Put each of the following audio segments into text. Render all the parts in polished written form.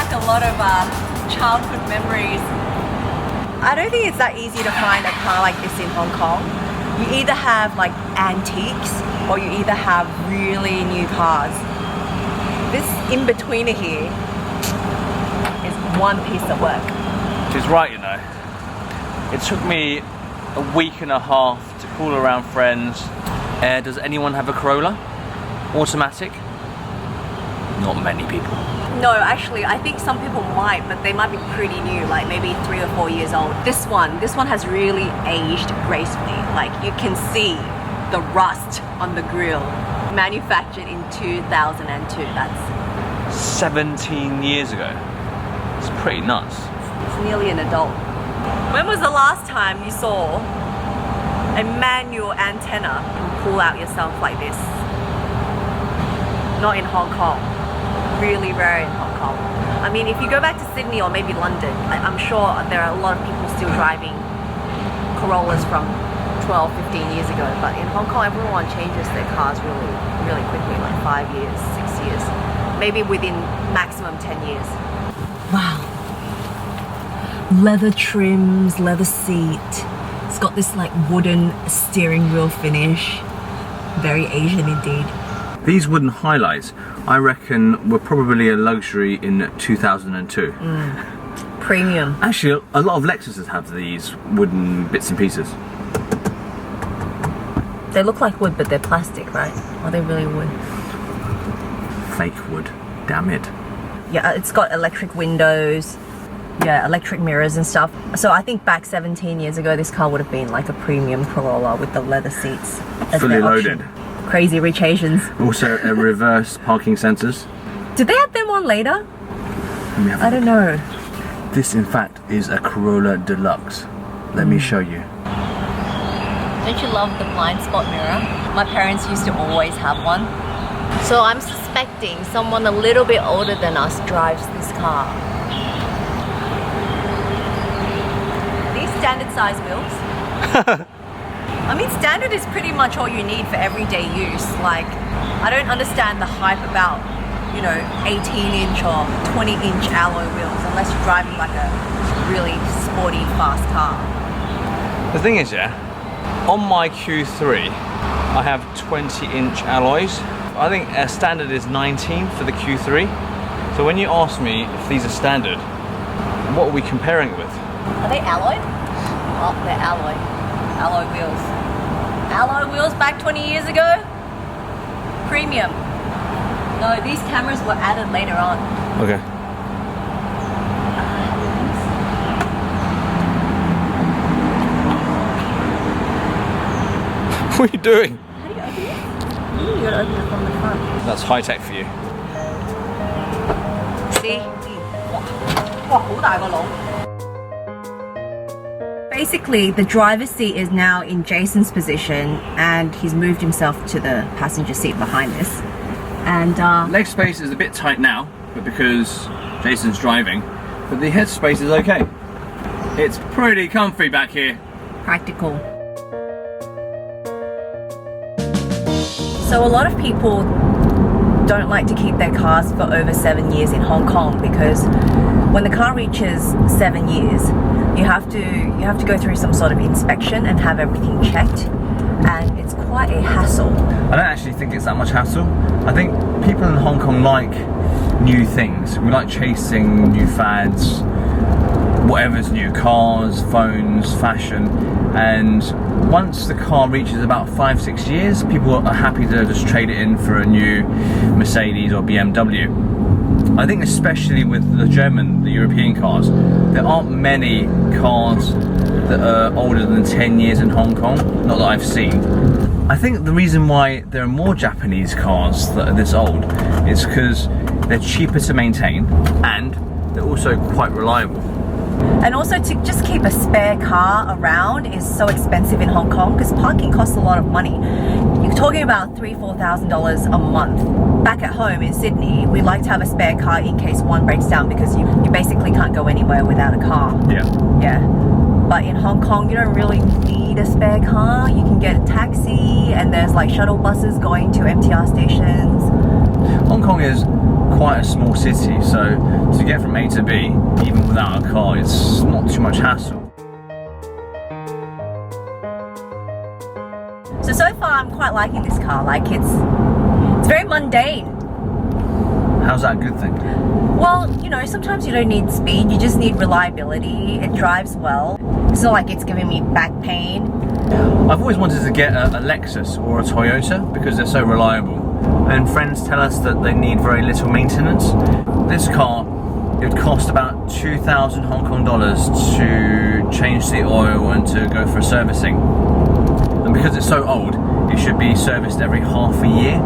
back a lot of childhood memories. I don't think it's that easy to find a car like this in Hong Kong. You either have like antiques or you either have really new cars. This in-betweener here is one piece of work. She's right, you know. It took me a week and a half to call around friends. Does anyone have a Corolla? Automatic? Not many people. No, actually, I think some people might, but they might be pretty new, like maybe 3 or 4 years old. This one has really aged gracefully. Like you can see the rust on the grille. Manufactured in 2002. That's 17 years ago. It's pretty nuts. It's nearly an adult. When was the last time you saw a manual antenna pull out yourself like this? Not in Hong Kong. Really rare in Hong Kong. I mean, if you go back to Sydney or maybe London, I'm sure there are a lot of people still driving Corollas from 12, 15 years ago. But in Hong Kong, everyone changes their cars really quickly, like 5 years, 6 years, maybe within maximum 10 years. Wow. Leather trims, leather seat. It's got this like wooden steering wheel finish. Very Asian indeed. These wooden highlights, I reckon, were probably a luxury in 2002. Premium. Actually, a lot of Lexuses have these wooden bits and pieces. They look like wood, but they're plastic, right? Are they really wood? Fake wood, damn it. Yeah, it's got electric windows, yeah, electric mirrors and stuff. So I think back 17 years ago, this car would have been like a premium Corolla with the leather seats. Fully loaded. Crazy rich Asians. Also a reverse parking sensors. Did they have them on later? I don't know. This in fact is a Corolla Deluxe. Let me show you. Don't you love the blind spot mirror? My parents used to always have one. So I'm suspecting someone a little bit older than us drives this car. These standard size wheels. I mean, standard is pretty much all you need for everyday use. Like, I don't understand the hype about, you know, 18-inch or 20-inch alloy wheels unless you're driving like a really sporty, fast car. The thing is, yeah, on my Q3, I have 20-inch alloys. I think standard is 19 for the Q3. So when you ask me if these are standard, what are we comparing it with? Are they alloy? Oh, they're alloy. Alloy wheels. Alloy wheels back 20 years ago? Premium. No, these cameras were added later on. Okay. What are you doing? How do you open it? You gotta open it from the front. That's high tech for you. See? Wow, 好大個籠. Basically, the driver's seat is now in Jason's position and he's moved himself to the passenger seat behind this. And leg space is a bit tight now, but because Jason's driving, but the head space is okay. It's pretty comfy back here. Practical. So a lot of people don't like to keep their cars for over 7 years in Hong Kong because when the car reaches 7 years, you have to go through some sort of inspection and have everything checked, and it's quite a hassle. I don't actually think it's that much hassle. I think people in Hong Kong like new things. We like chasing new fads, whatever's new, cars, phones, fashion, and once the car reaches about 5-6 years, people are happy to just trade it in for a new Mercedes or BMW. I think especially with the European cars, there aren't many cars that are older than 10 years in Hong Kong, not that I've seen. I think the reason why there are more Japanese cars that are this old is because they're cheaper to maintain and they're also quite reliable. And also to just keep a spare car around is so expensive in Hong Kong because parking costs a lot of money. You're talking about $3,000-4,000 a month. Back at home in Sydney, we like to have a spare car in case one breaks down because you basically can't go anywhere without a car. Yeah. But in Hong Kong, you don't really need a spare car. You can get a taxi and there's like shuttle buses going to MTR stations. Hong Kong is quite a small city, so to get from A to B, even without a car, it's not too much hassle. So far I'm quite liking this car. Like it's very mundane. How's that a good thing? Well, you know, sometimes you don't need speed, you just need reliability. It drives well. It's not like it's giving me back pain. I've always wanted to get a Lexus or a Toyota because they're so reliable. And friends tell us that they need very little maintenance. This car, it would cost about 2,000 Hong Kong dollars to change the oil and to go for servicing. And because it's so old, it should be serviced every half a year.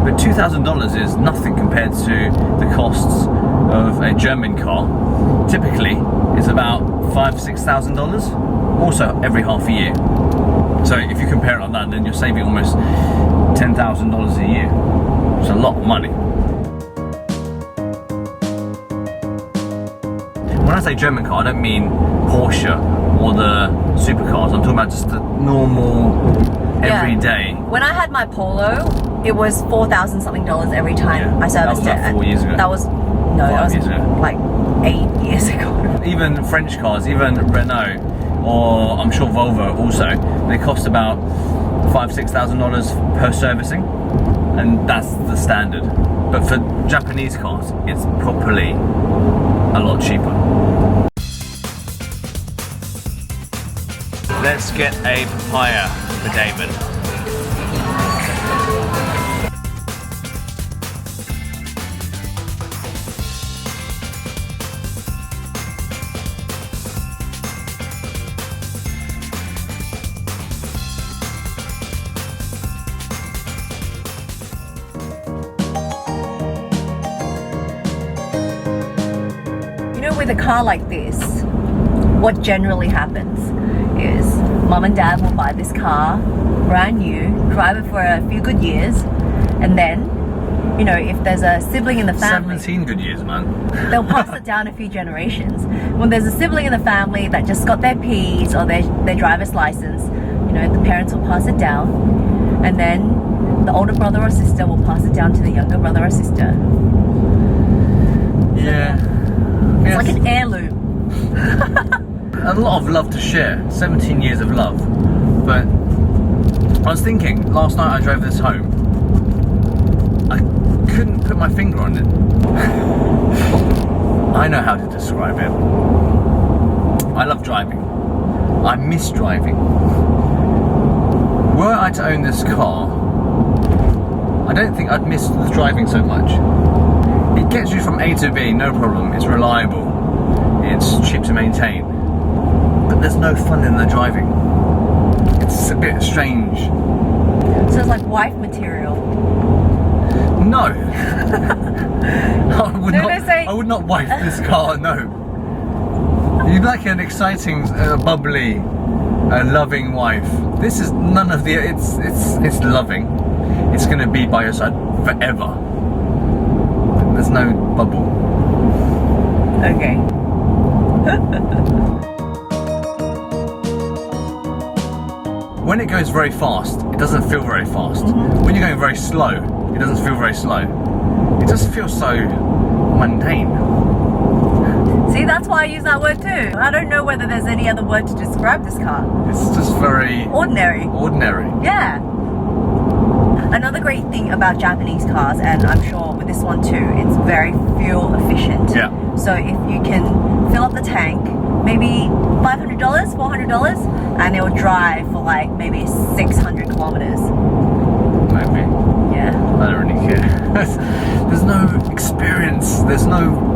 But $2,000 is nothing compared to the costs of a German car. Typically, it's about $5,000-6,000, also every half a year. So if you compare it on that, then you're saving almost $10,000 a year. It's a lot of money. When I say German car, I don't mean Porsche or the supercars. I'm talking about just the normal, everyday. When I had my Polo, it was $4,000 something every time I serviced it. That was about 4 years ago. That was like 8 years ago. Even French cars, even Renault, or I'm sure Volvo also, they cost about $5,000-6,000 per servicing, and that's the standard. But for Japanese cars, it's properly a lot cheaper. Let's get a papaya for Damon. With a car like this, what generally happens is mom and dad will buy this car brand new, drive it for a few good years, and then, you know, if there's a sibling in the family, 17 good years, man. they'll pass it down a few generations. When there's a sibling in the family that just got their Ps or their driver's license, you know, the parents will pass it down, and then the older brother or sister will pass it down to the younger brother or sister. Yeah. It's like an heirloom. A lot of love to share, 17 years of love. But I was thinking, last night I drove this home, I couldn't put my finger on it. I know how to describe it. I love driving. I miss driving. Were I to own this car, I don't think I'd miss the driving so much. It gets you from A to B, no problem. It's reliable. It's cheap to maintain. But there's no fun in the driving. It's a bit strange. So it's like wife material. No. I would not wife this car, no. You'd like an exciting, bubbly, loving wife. This is none of the, it's loving. It's going to be by your side forever. There's no bubble. Okay. When it goes very fast, it doesn't feel very fast. When you're going very slow, it doesn't feel very slow. It just feels so mundane. See, that's why I use that word too. I don't know whether there's any other word to describe this car. It's just very ordinary. Ordinary. Yeah. Another great thing about Japanese cars, and I'm sure with this one too, it's very fuel efficient. Yeah. So if you can fill up the tank, maybe $500, $400, and it will drive for like maybe 600 kilometers. Maybe. Yeah. I don't really care. There's no experience. There's no...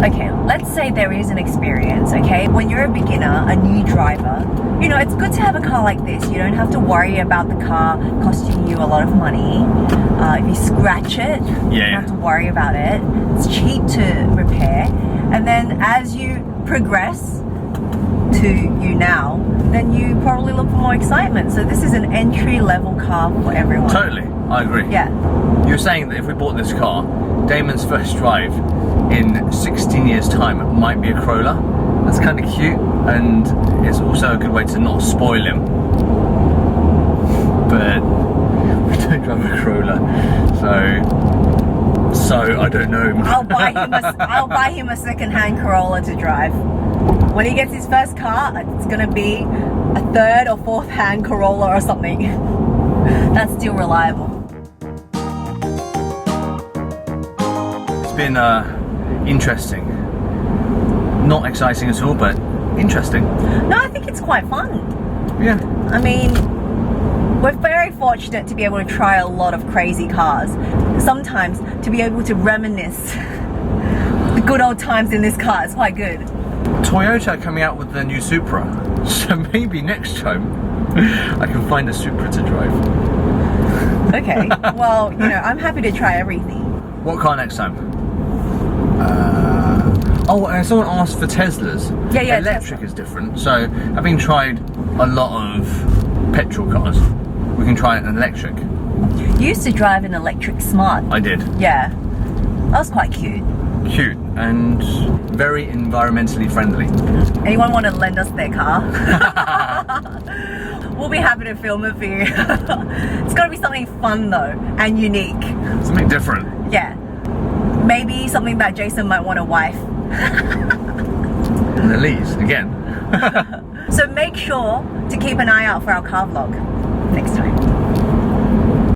Okay, let's say there is an experience, okay? When you're a beginner, a new driver, you know, it's good to have a car like this. You don't have to worry about the car costing you a lot of money. If you scratch it, you don't have to worry about it. It's cheap to repair. And then as you progress to you now, then you probably look for more excitement. So this is an entry-level car for everyone. Totally, I agree. Yeah. You're saying that if we bought this car, Damon's first drive in 16 years' time might be a Corolla. That's kind of cute, and it's also a good way to not spoil him. But we don't drive a Corolla, so so I don't know. I'll buy him a second-hand Corolla to drive. When he gets his first car, it's gonna be a third or fourth-hand Corolla or something. That's still reliable. It's been interesting. Not exciting at all, but interesting. No, I think it's quite fun. Yeah. I mean, we're very fortunate to be able to try a lot of crazy cars. Sometimes to be able to reminisce the good old times in this car is quite good. Toyota are coming out with their new Supra, so maybe next time I can find a Supra to drive. Okay, well, you know, I'm happy to try everything. What car next time? Someone asked for Teslas. Yeah, Electric Tesla. is different. So, having tried a lot of petrol cars, we can try an electric. You used to drive an electric Smart. I did. Yeah, that was quite cute. Cute and very environmentally friendly. Anyone want to lend us their car? We'll be happy to film it for you. It's got to be something fun though, and unique. Something different. Yeah. Maybe something that Jason might want a wife. And Elise, again. So make sure to keep an eye out for our car vlog.